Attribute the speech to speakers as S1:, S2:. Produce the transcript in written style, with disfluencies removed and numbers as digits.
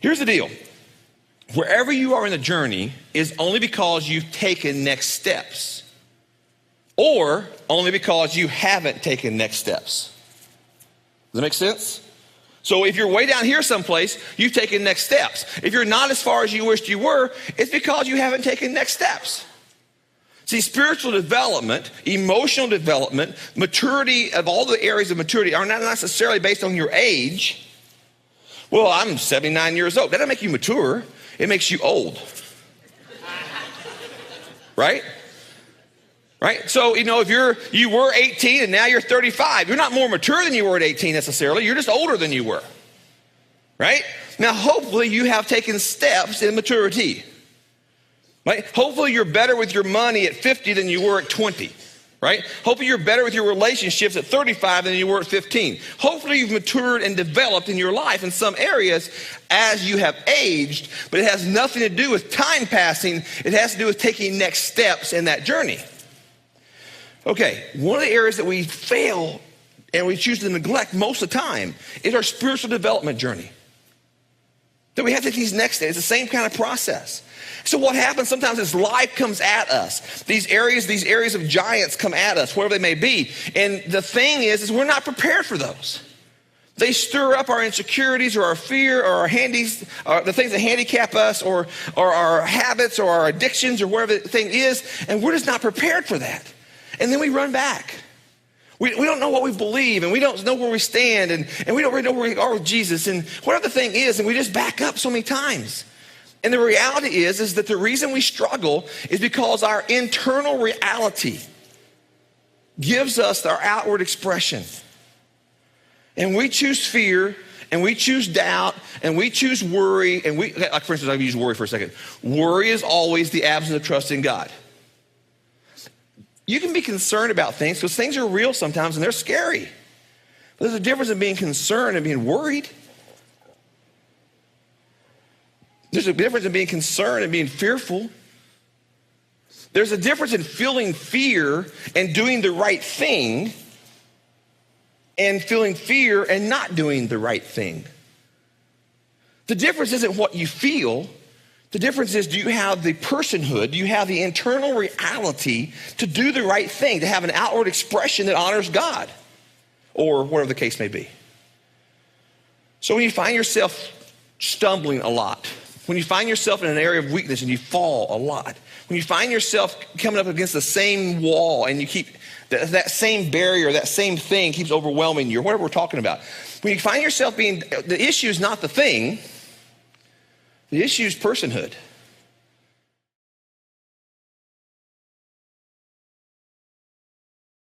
S1: Here's the deal. Wherever you are in the journey is only because you've taken next steps, or only because you haven't taken next steps. Does that make sense? So if you're way down here someplace, you've taken next steps. If you're not as far as you wished you were, it's because you haven't taken next steps. See, spiritual development, emotional development, maturity of all the areas of maturity are not necessarily based on your age. Well, I'm 79 years old. That doesn't make you mature. It makes you old. Right? Right? So, if you were 18 and now you're 35, you're not more mature than you were at 18 necessarily. You're just older than you were. Right? Now, hopefully you have taken steps in maturity. Right? Hopefully you're better with your money at 50 than you were at 20. Right? Hopefully you're better with your relationships at 35 than you were at 15. Hopefully you've matured and developed in your life in some areas as you have aged, but it has nothing to do with time passing. It has to do with taking next steps in that journey. Okay, one of the areas that we fail and we choose to neglect most of the time is our spiritual development journey. That we have to take these next steps. It's the same kind of process. So what happens sometimes is life comes at us. These areas of giants come at us, wherever they may be. And the thing is we're not prepared for those. They stir up our insecurities or our fear or our the things that handicap us or our habits or our addictions or whatever the thing is. And we're just not prepared for that. And then we run back. We don't know what we believe, and we don't know where we stand, and we don't really know where we are with Jesus, and whatever the thing is, and we just back up so many times. And the reality is that the reason we struggle is because our internal reality gives us our outward expression. And we choose fear, and we choose doubt, and we choose worry, and like for instance, I'll use worry for a second. Worry is always the absence of trust in God. You can be concerned about things because things are real sometimes and they're scary. But there's a difference in being concerned and being worried. There's a difference in being concerned and being fearful. There's a difference in feeling fear and doing the right thing and feeling fear and not doing the right thing. The difference isn't what you feel. The difference is, do you have the personhood, do you have the internal reality to do the right thing, to have an outward expression that honors God, or whatever the case may be. So when you find yourself stumbling a lot, when you find yourself in an area of weakness and you fall a lot, when you find yourself coming up against the same wall and you keep, that same barrier, that same thing keeps overwhelming you, or whatever we're talking about. When you find yourself the issue is not the thing, the issue is personhood.